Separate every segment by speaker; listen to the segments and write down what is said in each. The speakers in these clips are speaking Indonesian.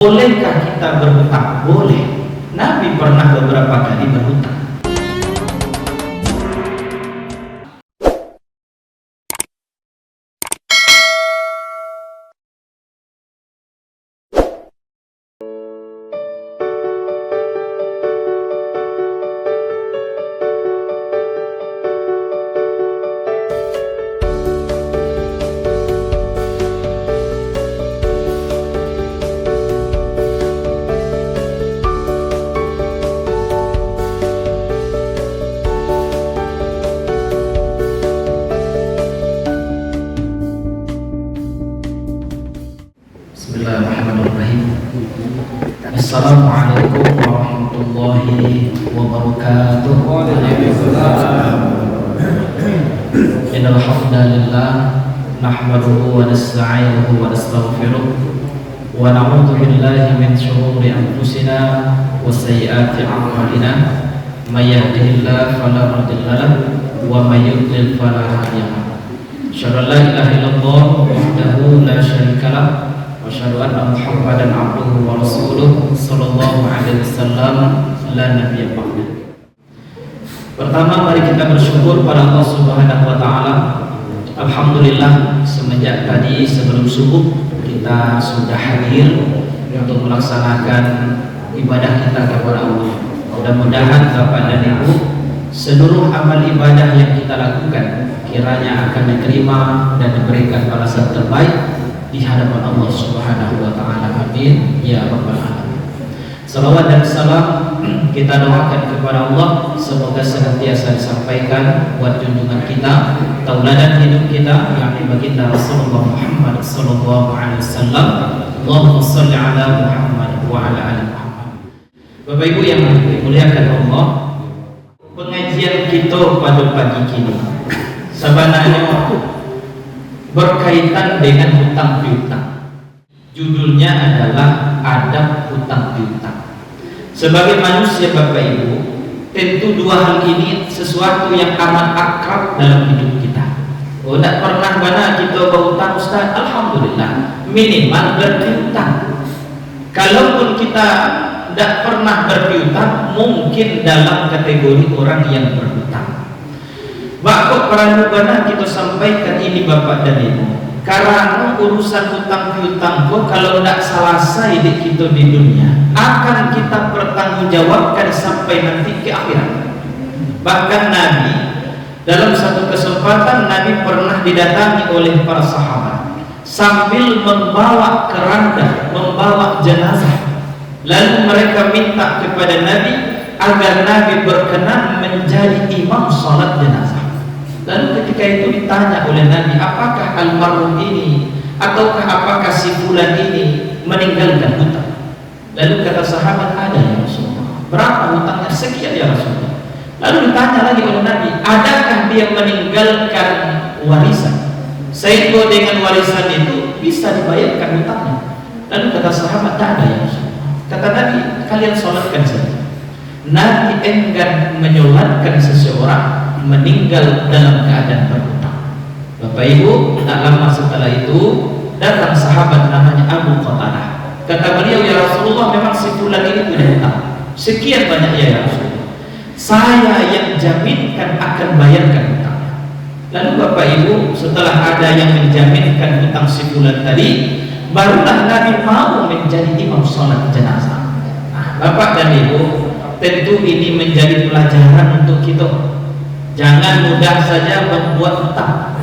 Speaker 1: Bolehkah kita berhutang? Boleh. Nabi pernah beberapa kali berhutang. Bismillahirrahmanirrahim. Assalamualaikum warahmatullahi wabarakatuh. Innal hamdalillah nahmaduhu wa nasta'inuhu wa nastaghfiruh wa na'udzu billahi min shururi anfusina wa sayyiati a'malina. May yahdihillahu fala mudilla lahu wa may yudlil fala hadiya lahu. Asyhadu an la ilaha illallah wahdahu la syarika lahu asyhadu anna Muhammadan abduhu wa rasuluh sallallahu alaihi wasallam la nabiyya ba'da. Pertama, mari kita bersyukur pada Allah Subhanahu wa taala. Alhamdulillah, semenjak tadi sebelum subuh kita sudah hadir untuk melaksanakan ibadah kita kepada Allah. Mudah-mudahan Bapak dan Ibu, seluruh amal ibadah yang kita lakukan kiranya akan diterima dan diberikan balasan terbaik di hadapan Allah Subhanahu wa taala. Amin ya rabbal alamin. Salawat dan salam kita doakan kepada Allah semoga senantiasa disampaikan buat junjungan kita, tauladan hidup kita, yakni baginda Rasulullah Muhammad sallallahu alaihi wasallam. Allahumma shalli ala Muhammad wa ala ali Muhammad. Bapak Ibu yang dimuliakan Allah, pengajian kita pada pagi kini sebenarnya berkaitan dengan hutang piutang. Judulnya adalah adab hutang piutang. Sebagai manusia Bapak Ibu, tentu dua hal ini sesuatu yang amat akrab dalam hidup kita. Oh, tidak pernah mana kita berhutang Ustaz? Alhamdulillah, minimal berpiutang. Kalaupun kita tidak pernah berpiutang, mungkin dalam kategori orang yang berhutang. Bakok peranubana kita sampaikan ini Bapak dan Ibu, karena urusan hutang piutang kalau tidak selesai di kita di dunia akan kita pertanggungjawabkan sampai nanti ke akhirat. Bahkan Nabi dalam satu kesempatan Nabi pernah didatangi oleh para sahabat sambil membawa keranda, membawa jenazah. Lalu mereka minta kepada Nabi agar Nabi berkenan menjadi imam salat jenazah. Lalu ketika itu ditanya oleh Nabi, apakah almarhum ini ataukah apakah si fulan ini meninggalkan hutang? Lalu kata sahabat, ada ya Rasulullah. Berapa hutangnya? Sekian ya Rasulullah. Lalu ditanya lagi oleh Nabi, adakah dia meninggalkan warisan sehingga dengan warisan itu bisa dibayarkan hutangnya? Lalu kata sahabat, tak ada ya Rasulullah. Kata Nabi, kalian sholatkan saja. Nabi enggan menyolatkan seseorang meninggal dalam keadaan berhutang. Bapak Ibu, tak lama setelah itu datang sahabat namanya Abu Qatadah. Kata beliau, ya Rasulullah, memang si fulan ini punya hutang sekian banyak ya Rasulullah. Saya yang jaminkan akan bayarkan hutangnya. Lalu Bapak Ibu, setelah ada yang menjaminkan hutang si fulan tadi, barulah Nabi mau menjadi imam sholat jenazah. Nah, Bapak dan Ibu, tentu ini menjadi pelajaran untuk kita. Jangan mudah saja membuat hutang.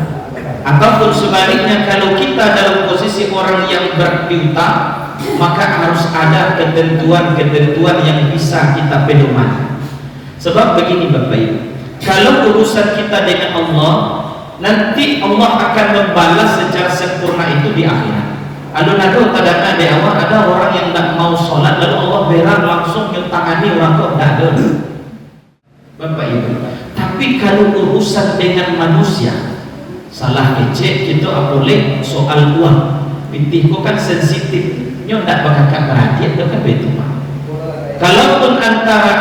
Speaker 1: Ataupun sebaliknya, kalau kita dalam posisi orang yang berpiutang, maka harus ada ketentuan-ketentuan yang bisa kita pedomani. Sebab begini Bapak Ibu, kalau urusan kita dengan Allah, nanti Allah akan membalas secara sempurna itu di akhirat. Alun-alun kadang-kadang di awal ada orang yang tidak mau sholat, lalu Allah beran langsung nyutangani orang itu tidak ada. Bapak Ibu, tapi kalau urusan dengan manusia, salah kecil kita boleh soal uang. Pitihku kan sensitif, nyo tidak bakal perhatian, itu kan betul. Kalaupun antara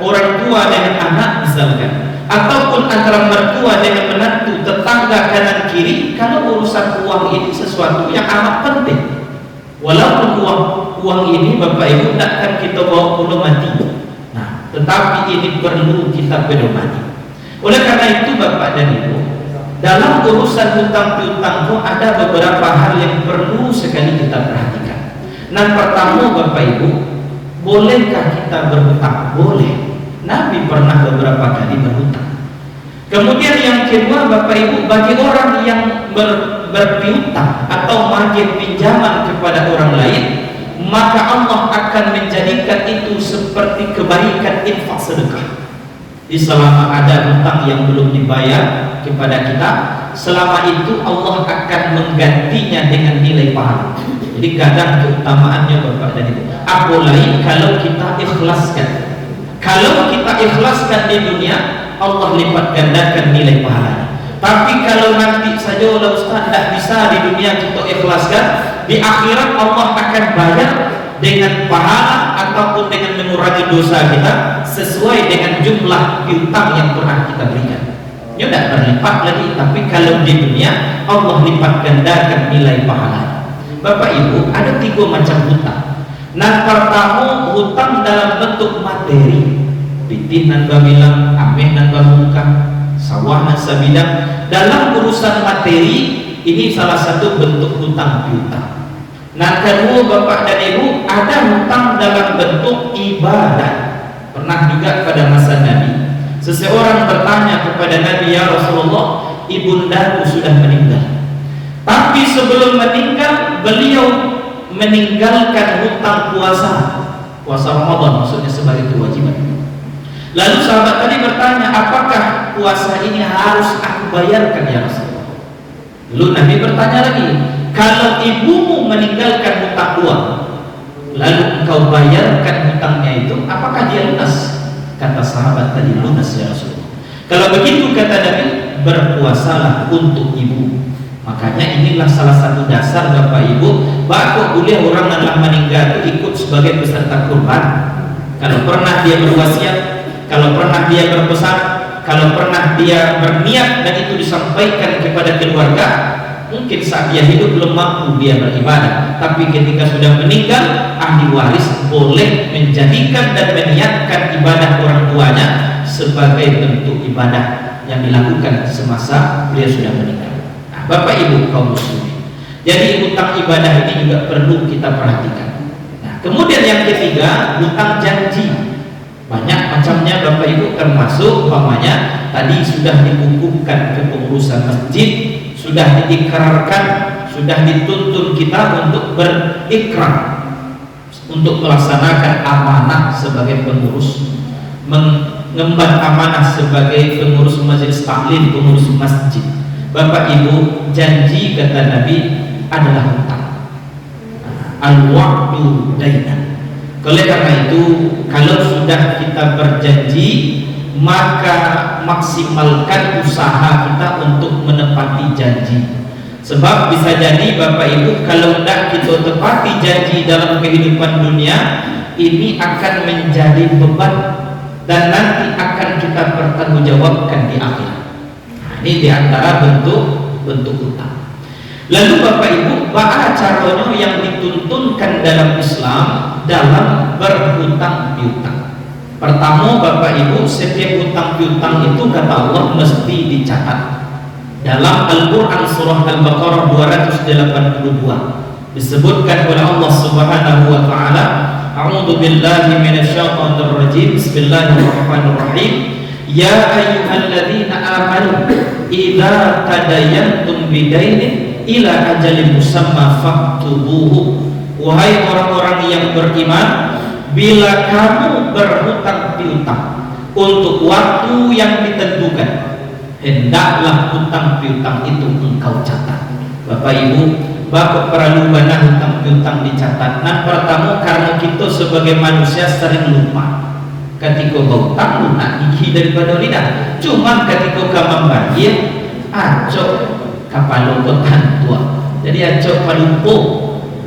Speaker 1: orang tua dengan anak misalkan, ataupun antara mertua dengan menantu, tetangga kanan kiri, kalau urusan uang ini sesuatu yang amat penting. Walaupun uang ini Bapak Ibu tidak akan kita bawa pulau mati. Nah, tetapi ini perlu kita pedomani. Oleh karena itu Bapak dan Ibu, dalam urusan hutang piutang itu ada beberapa hal yang perlu sekali kita perhatikan. Nah, pertama Bapak Ibu, bolehkah kita berhutang? Boleh. Nabi pernah beberapa kali berhutang. Kemudian yang kedua Bapak Ibu, bagi orang yang berpiutang atau menagih pinjaman kepada orang lain, maka Allah akan menjadikan itu seperti kebaikan infak sedekah. Di selama ada hutang yang belum dibayar kepada kita, selama itu Allah akan menggantinya dengan nilai pahala. Jadi kadang keutamaannya Bapak dan Ibu, apalagi kalau kita ikhlaskan. Kalau kita ikhlaskan di dunia, Allah lipat gandakan nilai pahalanya. Tapi kalau nanti saja oleh Ustaz tidak bisa di dunia kita ikhlaskan, di akhirat Allah akan bayar dengan pahala ataupun dengan mengurangi dosa kita sesuai dengan jumlah piutang yang pernah kita berikan. Ya tidak berlipat lagi, tapi kalau di dunia Allah lipat gandakan nilai pahalanya. Bapak Ibu, ada 3 macam hutang. Nah, pertama hutang dalam bentuk materi. Pitih nan babilang, ameh nan bamuka, sawah nan sabidang. Dalam urusan materi ini salah satu bentuk hutang piutang. Nah, kedua Bapak dan Ibu, ada hutang dalam bentuk ibadah. Pernah juga pada masa Nabi, seseorang bertanya kepada Nabi, ya Rasulullah, ibundaku sudah meninggal, tapi sebelum meninggal beliau meninggalkan hutang puasa Ramadan, maksudnya sebagai kewajiban. Lalu sahabat tadi bertanya, apakah puasa ini harus aku bayarkan ya Rasulullah? Lalu Nabi bertanya lagi, kalau ibumu meninggalkan hutang uang, lalu engkau bayarkan hutangnya itu, apakah dia lunas? Kata sahabat tadi, lunas ya Rasulullah. Kalau begitu kata Nabi, berpuasalah untuk ibu. Makanya inilah salah satu dasar Bapak Ibu, bahwa boleh orang yang meninggal itu ikut sebagai peserta kurban. Kalau pernah dia berwasiat, kalau pernah dia berpesan, kalau pernah dia berniat dan itu disampaikan kepada keluarga, mungkin saat dia hidup belum mampu dia beribadah, tapi ketika sudah meninggal, ahli waris boleh menjadikan dan meniatkan ibadah orang tuanya sebagai bentuk ibadah yang dilakukan semasa beliau sudah meninggal. Nah, Bapak Ibu kaum muslimin, jadi hutang ibadah ini juga perlu kita perhatikan. Nah, kemudian yang ketiga, hutang janji. Banyak macamnya Bapak Ibu, termasuk umpamanya tadi sudah dikukuhkan ke pengurusan masjid, sudah diikrarkan, sudah dituntun kita untuk berikrar untuk melaksanakan amanah sebagai pengurus, mengemban amanah sebagai pengurus majelis taklim, pengurus masjid. Bapak Ibu, janji kata Nabi adalah hutang. Al-wa'du dainan. Oleh karena itu, kalau sudah kita berjanji, maka maksimalkan usaha kita untuk menepati janji. Sebab bisa jadi Bapak Ibu, kalau tidak kita tepati janji dalam kehidupan dunia, ini akan menjadi beban dan nanti akan kita pertanggungjawabkan di akhirat. Nah, ini diantara bentuk hutang. Lalu Bapak Ibu, bagaimana caranya yang dituntunkan dalam Islam dalam berhutang piutang? Pertama Bapak Ibu, setiap hutang piutang itu kata Allah mesti dicatat. Dalam Al-Quran surah Al-Baqarah 282 disebutkan oleh Allah Subhanahu wa taala, A'udzu billahi minasyaitonir rajim. Bismillahirrahmanirrahim. Ya ayyuhalladzina amanu idza tadayantum bidainin ila ajalin musamma faktubuhu. Wahai orang-orang yang beriman, bila kamu berhutang piutang untuk waktu yang ditentukan, hendaklah hutang piutang itu engkau catat. Bapak Ibu, Bapak perlu benar hutang piutang dicatat. Nah, pertama karena kita sebagai manusia sering lupa. Ketika hutang lunak gigi daripada lidah. Cuman ketika kamu bayar, acok kapal kotan tua. Jadi acok palumpo.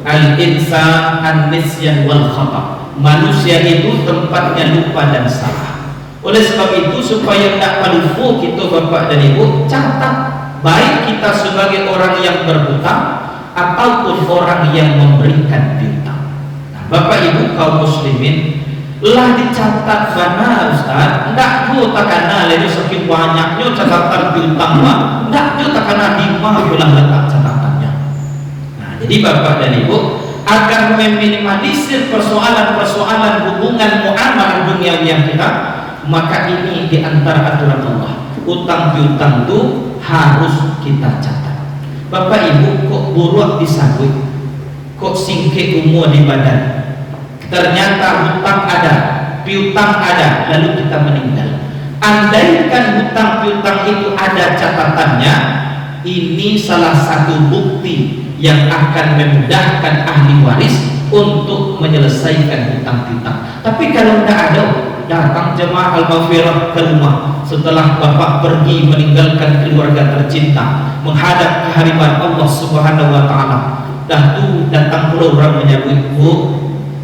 Speaker 1: Al-insan an-nisyan wal khata. Manusia itu tempatnya lupa dan salah. Oleh sebab itu, supaya tidak palumpo kita Bapak dan Ibu, catat. Baik kita sebagai orang yang berhutang ataupun orang yang memberikan piutang. Nah, Bapak Ibu kaum muslimin, lah dicatat mana Ustaz? Enggak jo takana lagi saking banyaknya catatan piutang mah, enggak jo takana di mana belah letak catatannya. Nah, jadi Bapak dan Ibu, agar meminimalisir persoalan-persoalan hubungan muamalah duniawi kita, maka ini di antara aturan Allah. Utang piutang itu harus kita catat. Bapak Ibu, kok buruk disambut, kok singke umur di badan, ternyata hutang ada, piutang ada, lalu kita meninggal. Andaikan hutang piutang itu ada catatannya, ini salah satu bukti yang akan memudahkan ahli waris untuk menyelesaikan hutang piutang. Tapi kalau tidak ada, datang jemaah al-maghfirah ke rumah setelah bapak pergi meninggalkan keluarga tercinta, menghadap kehadiran Allah Subhanahu wa Ta'ala. Dah tu datang pula orang menyambut,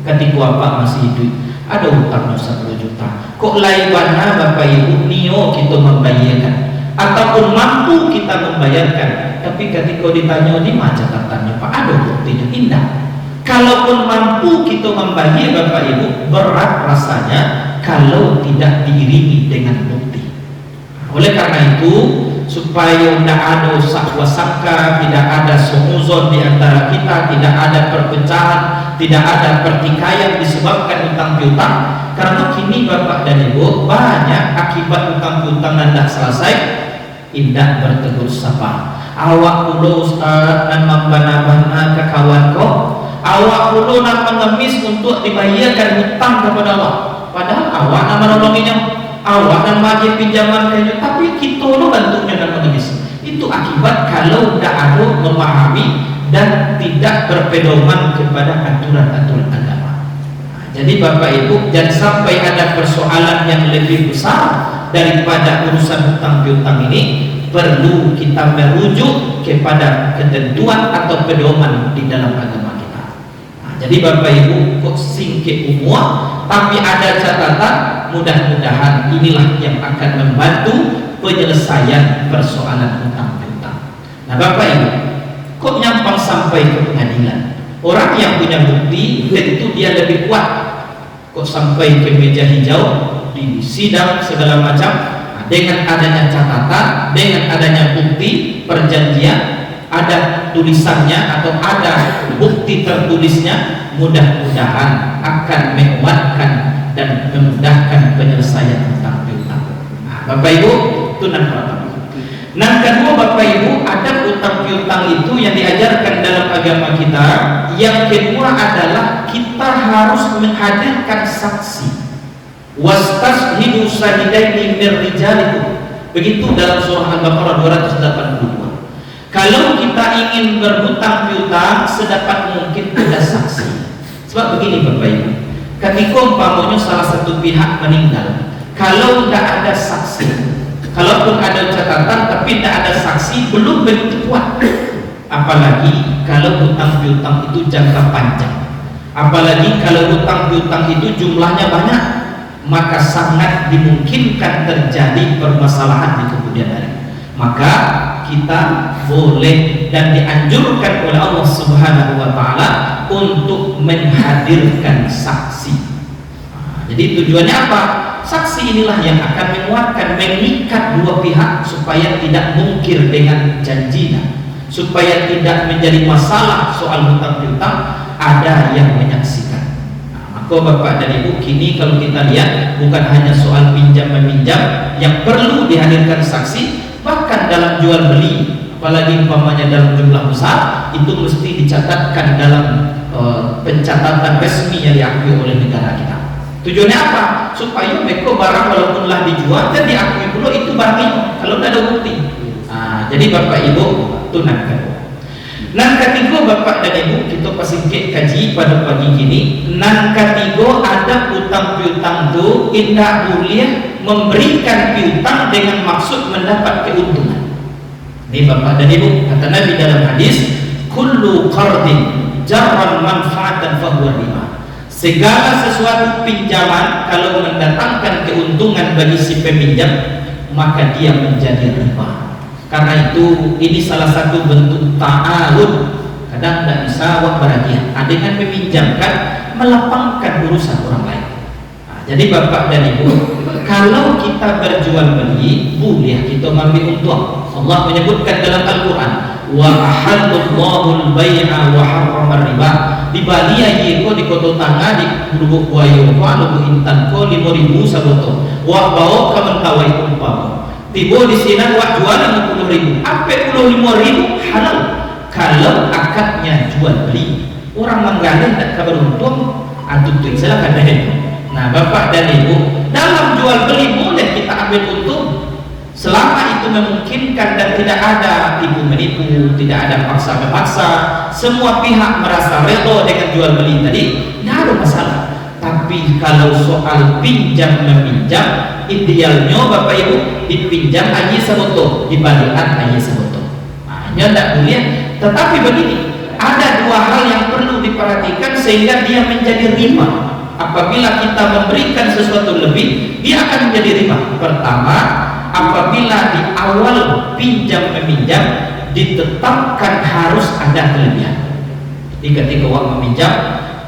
Speaker 1: ketika bapak masih hidup ada hutangnya 10 juta. Kok laibana Bapak Ibu nio kita membayarkan ataupun mampu kita membayarkan, tapi ketika ditanya di mana catatannya Pak, ada buktinya? Indah. Kalaupun mampu kita membayar Bapak Ibu, berat rasanya kalau tidak diiringi dengan bukti. Oleh karena itu, supaya tidak ada sakwa-sangka, tidak ada sumuzon di antara kita, tidak ada perpecahan, tidak ada pertikaian disebabkan hutang piutang. Karena kini Bapak dan Ibu, banyak akibat hutang piutang dan tidak selesai, indah bertegur sapa. Awak kulo Ustaz dan membana-bana ke kawan kok, awak kulo nak mengemis untuk dibayarkan hutang kepada Allah, padahal awak nak menolonginya, awak dan bagi pinjaman kayu, tapi kita lo bentuknya dan mengemis. Itu akibat kalau tidak ada memahami dan tidak berpedoman kepada aturan-aturan agama. Nah, jadi Bapak Ibu, jangan sampai ada persoalan yang lebih besar daripada urusan hutang piutang ini. Perlu kita merujuk kepada ketentuan atau pedoman di dalam agama kita. Nah, jadi Bapak Ibu, kok singkir umur, tapi ada catatan. Mudah-mudahan inilah yang akan membantu penyelesaian persoalan hutang piutang. Nah Bapak Ibu, kok nyampang sampai ke pengadilan? Orang yang punya bukti tentu dia lebih kuat. Kok sampai ke meja hijau, di sidang segala macam, dengan adanya catatan, dengan adanya bukti perjanjian, ada tulisannya atau ada bukti tertulisnya, mudah-mudahan akan menguatkan dan memudahkan penyelesaian hutang piutang. Nah, Bapak Ibu, itu yang pertama. Yang kedua Bapak Ibu, ada hutang piutang itu yang diajarkan dalam agama kita. Yang kedua adalah kita harus menghadirkan saksi. Wastashhidu syahidaini min rijalikum. Begitu dalam surah Al-Baqarah 282. Kalau kita ingin berhutang piutang, sedapat mungkin ada saksi. Sebab begini Bapak Ibu, ketika umpamanya salah satu pihak meninggal, kalau tidak ada saksi, kalaupun ada catatan tapi tidak ada saksi, belum begitu kuat. Apalagi kalau hutang piutang itu jangka panjang, apalagi kalau hutang piutang itu jumlahnya banyak, maka sangat dimungkinkan terjadi permasalahan di kemudian hari. Maka kita boleh dan dianjurkan oleh Allah Subhanahu wa Ta'ala untuk menghadirkan saksi. Nah, jadi tujuannya apa? Saksi inilah yang akan menguatkan, mengikat dua pihak supaya tidak mungkir dengan janjinya, supaya tidak menjadi masalah soal hutang piutang, ada yang menyaksikan. Maka Bapak dan Ibu, kini kalau kita lihat bukan hanya soal pinjam meminjam yang perlu dihadirkan saksi, bahkan dalam jual beli, apalagi umpamanya dalam jumlah besar, itu mesti dicatatkan dalam pencatatan resmi yang diakui oleh negara kita. Tujuannya apa? Supaya mereka barang walaupunlah dijual dan diakui pula itu barangnya kalau tidak ada bukti. Nah, jadi Bapak Ibu, tunangkan. Nan ketiga Bapak dan Ibu, kita pasingkit kaji pada pagi ini. Nan ketiga, ada hutang piutang itu indah boleh memberikan piutang dengan maksud mendapat keuntungan. Ini Bapak dan Ibu, kata Nabi dalam hadis, kullu qardin jarran manfaatan fahuwa riba. Segala sesuatu pinjaman kalau mendatangkan keuntungan bagi si peminjam, maka dia menjadi riba. Karena itu ini salah satu bentuk ta'awun kadang tidak bisa wak beragia. Dengan meminjamkan, melapangkan urusan orang lain. Jadi bapak dan ibu, kalau kita berjual beli, boleh kita ambil untung. Allah menyebutkan dalam Al-Quran, wa ahallallahu al-bay'a wa harrama riba. Di Bali aja ko di kota tangga di lubuk buaya ko lubuk intan ko 5.000 saboto. Wa bawa kawan kawai umpama. Tiba di sini wa jual 50.000. Apa 55.000 halal. Kalau akadnya jual beli, orang menggali tak kabar untung, antum tuh silakan deh. Nah, bapak dan ibu, dalam jual beli boleh kita ambil untung selama itu memungkinkan dan tidak ada tipu menipu, tidak ada paksa memaksa, semua pihak merasa rela dengan jual beli tadi, tidak ada masalah. Tapi kalau soal pinjam meminjam, idealnya bapak ibu dipinjam aja sebutuh, dibalikan aja sebutuh. Hanya tidak boleh. Tetapi begini, ada dua hal yang perlu diperhatikan sehingga dia menjadi riba. Apabila kita memberikan sesuatu lebih, dia akan menjadi riba. Pertama, apabila di awal pinjam meminjam ditetapkan harus ada kelebihan. Jadi ketika uang meminjam,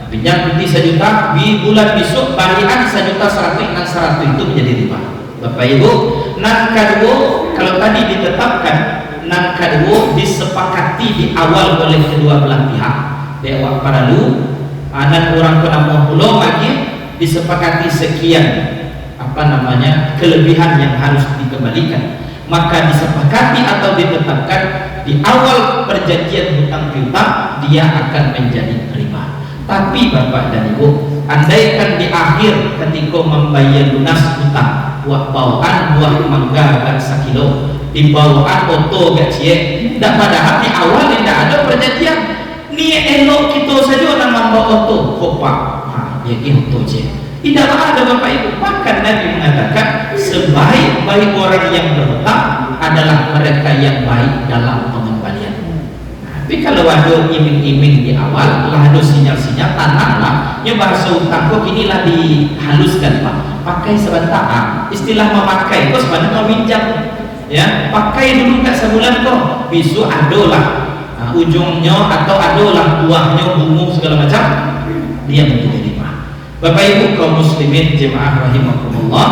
Speaker 1: pinjam nanti 1 juta, di bulan besok balikan 1 juta 100 itu menjadi riba. Bapak Ibu, nan kedua, kalau tadi ditetapkan, nan kedua disepakati di awal oleh kedua belah pihak. Dewa para lu anak orang kena pulau lagi disepakati sekian kelebihan yang harus dikembalikan, maka disepakati atau ditetapkan di awal perjanjian hutang piutang dia akan menjadi riba. Tapi bapak dan ibu, andaikan di akhir ketika membayar lunas hutang bawaan buah mangga gak 1 kilo, di bawaan oto gak cie, tidak padahal di awal tidak ada perjanjian. Ni elok kita saja orang membawa oto kopak, ya gitu je. Tidak ada bapak ibu. Bahkan Nabi mengatakan sebaik-baik orang yang berhutang adalah mereka yang baik dalam pengembalian. Tapi kalau ada iming-iming di awal, lah ada sinyal-sinyal tanahlah. Ya bahasa hutang kok inilah dihaluskan pak. Pakai sebentar. Istilah memakai kok sebenarnya meminjam. Ya, pakai dulu tak sebulan kok. Besok ada lah. Ujungnya atau adalah buahnya bunga segala macam, dia menjadi riba. Bapak ibu kaum muslimin jemaah rahimakumullah,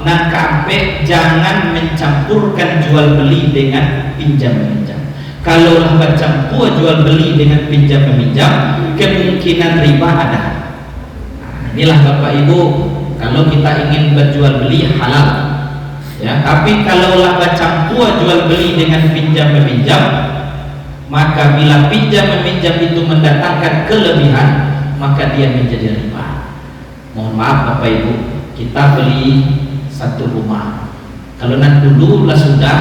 Speaker 1: nak sampai jangan mencampurkan jual beli dengan pinjam meminjam. Kalau bercampur jual beli dengan pinjam meminjam, kemungkinan riba ada. Inilah bapak ibu, kalau kita ingin berjual beli halal, ya. Tapi kalaulah bercampur jual beli dengan pinjam meminjam, maka bila pinjam meminjam itu mendatangkan kelebihan, maka dia menjadi riba. Mohon maaf bapak ibu, kita beli satu rumah, kalau nanti dulu lah sudah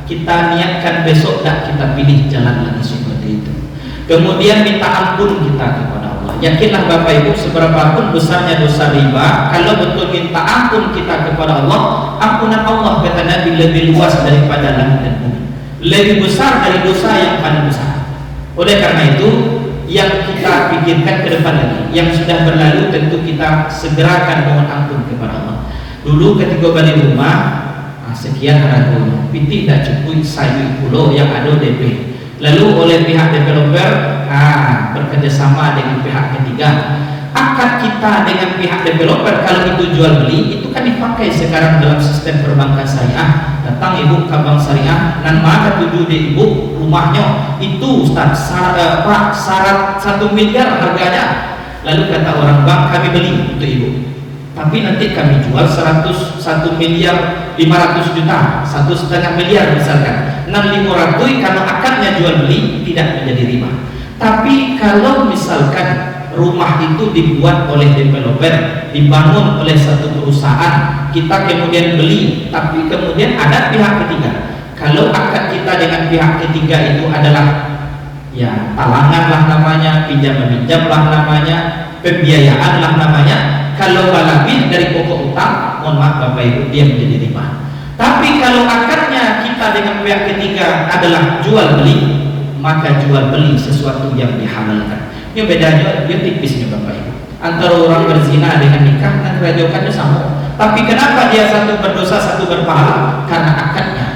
Speaker 1: kita niatkan besok tak kita pilih jalan lagi seperti itu, kemudian minta ampun kita kepada Allah. Yakinlah bapak ibu, seberapapun besarnya dosa riba, kalau betul minta ampun kita kepada Allah, ampunan Allah kata Nabi lebih luas daripada langit dan bumi, lebih besar dari dosa yang paling besar. Oleh karena itu, yang kita pikirkan ke depan lagi, yang sudah berlalu tentu kita segerakan mohon ampun kepada Allah. Dulu ketika beli rumah, sekian harganya, piti tidak cukup sayu pulau yang ada DP. Lalu oleh pihak developer bekerjasama dengan pihak ketiga. Akad kita dengan pihak developer kalau itu jual beli, itu kan dipakai sekarang dalam sistem perbankan syariah. Datang ibu ke bank syariah, dan maka tuju di ibu rumahnya itu Ustaz, syarat 1 miliar harganya. Lalu kata orang bank, kami beli untuk ibu, tapi nanti kami jual 101 miliar 500 juta, 1,5 miliar misalkan. 6.500 kalau akadnya jual beli tidak menjadi riba. Tapi kalau misalkan rumah itu dibuat oleh developer, dibangun oleh satu perusahaan, kita kemudian beli, tapi kemudian ada pihak ketiga. Kalau akad kita dengan pihak ketiga itu adalah ya talangan lah namanya, pinjam meminjam lah namanya, pembiayaan lah namanya, kalau lebih dari pokok utang, mohon maaf bapak ibu, dia menjadi riba. Tapi kalau akadnya kita dengan pihak ketiga adalah jual beli, maka jual beli sesuatu yang dihalalkan. Ini bedanya, dia tipisnya bapak ibu, antara orang berzina dengan nikah dan kerajokannya sama. Tapi kenapa dia satu berdosa satu berpahala? Karena akadnya,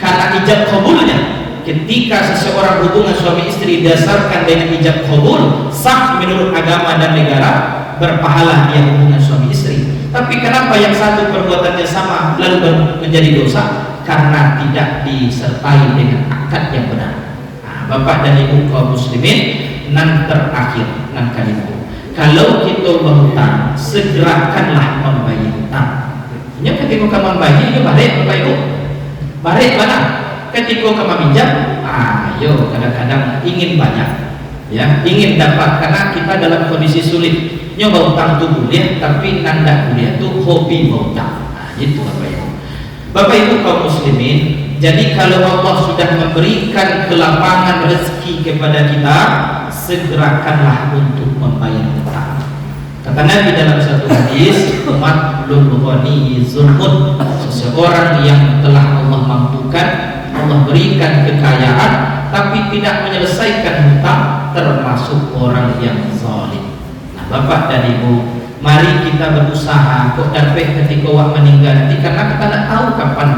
Speaker 1: karena ijab kabulnya. ketika seseorang hubungan suami istri didasarkan dengan ijab qabul, sah menurut agama dan negara, berpahala dia hubungan suami istri. Tapi kenapa yang satu perbuatannya sama lalu menjadi dosa? Karena tidak disertai dengan akad yang benar. Bapak dan ibu kaum muslimin, nan terakhir nan kalimu, kalau kita berhutang, segerakanlah membayar hutang. Nya ketika kamu membayar, ya balik bapak ibu, balik mana? Ketika kamu minjam, ayo kadang-kadang ingin banyak, ya ingin dapat, karena kita dalam kondisi sulit. Nyoba hutang itu boleh, tapi nanda kuliah itu hobi berhutang. Itu bapak ibu. Bapak ibu kaum muslimin, jadi kalau Allah sudah memberikan kelapangan rezeki kepada kita, segerakanlah untuk membayar hutang. Kata Nabi dalam satu hadis, umat ghani zulmun, seseorang yang telah Allah mampukan, Allah berikan kekayaan, tapi tidak menyelesaikan hutang, termasuk orang yang zalim. Nah, bapak dan ibu, mari kita berusaha. Kok dapat ketika wak meninggal nanti, karena kita tidak tahu kapan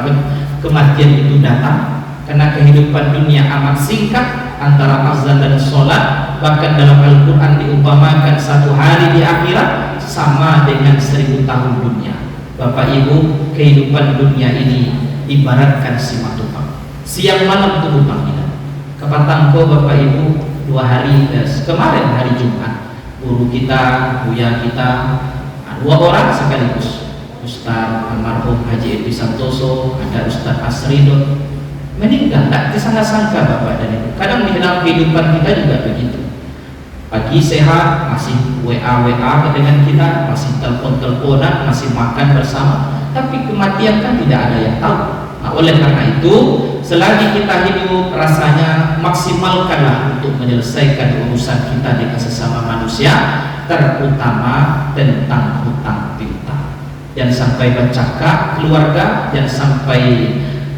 Speaker 1: kematian itu datang. Karena kehidupan dunia amat singkat, antara azan dan sholat. Bahkan dalam Al-Quran diumpamakan satu hari di akhirat sama dengan 1000 tahun dunia. Bapak ibu, kehidupan dunia ini ibaratkan si matupang, siang malam itu hutang kita. Kepatangko bapak ibu, 2 hari kemarin hari Jumat, guru kita, buya kita, 2 orang sekaligus, Ustaz almarhum Haji Edi Santoso, ada Ustaz Asridon, meninggal. Tak disangka-sangka bapak dan ibu. Kadang di dalam kehidupan kita juga begitu. Pagi sehat, masih WA dengan kita, masih telepon-teleponan, masih makan bersama, tapi kematian kan tidak ada yang tahu. Nah, oleh karena itu, selagi kita hidup, rasanya maksimalkanlah untuk menyelesaikan urusan kita dengan sesama manusia, terutama tentang hutang piutang. Jangan sampai bercakap keluarga, jangan sampai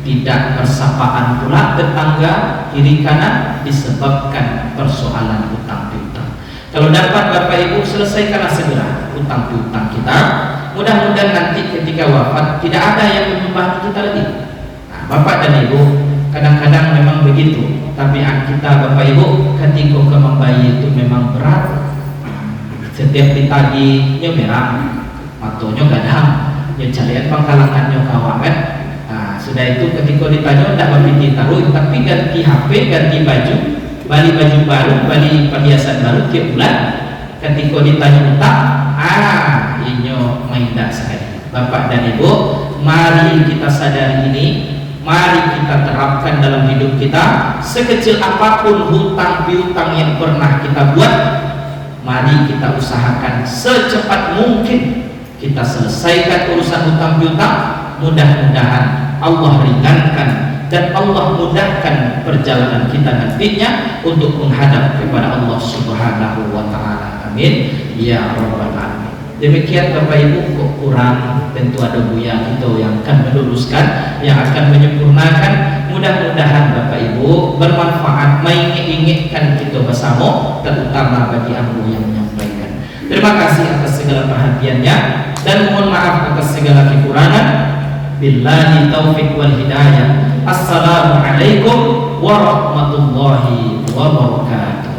Speaker 1: tidak bersapaan pula tetangga kiri kanan disebabkan persoalan hutang piutang. Kalau dapat bapak ibu, selesaikanlah segera hutang piutang kita. Mudah-mudahan nanti ketika wafat tidak ada yang membebangi kita lagi. Nah, bapak dan ibu, kadang-kadang memang begitu. Tabiat kita bapak ibu, ketika membayar itu memang berat. Setiap ditagihnya merah, matonya gadang, ya calian pangkalangannya kawangan. Sudah itu ketika ditanya tidak memiliki taruh, tapi ganti HP, ganti baju, beli baju baru, beli perhiasan baru tiap bulan. Ketika ditanya utang, inyo maindah sekali. Bapak dan ibu, mari kita sadari ini, mari kita terapkan dalam hidup kita. Sekecil apapun hutang piutang yang pernah kita buat, mari kita usahakan secepat mungkin kita selesaikan urusan hutang piutang. Mudah-mudahan Allah ringankan dan Allah mudahkan perjalanan kita nantinya untuk menghadap kepada Allah Subhanahu wa Ta'ala. Amin ya rabbal alamin. Demikian bapak ibu, kok kurang, tentu ada buya kita yang akan meluruskan, yang akan menyempurnakan. Mudah-mudahan bapak ibu bermanfaat, mengingatkan kita bersama, terutama bagi aku yang menyampaikan. Terima kasih atas segala perhatiannya dan mohon maaf atas segala kekurangan. Billahi taufiq wal hidayah. Assalamualaikum warahmatullahi wabarakatuh.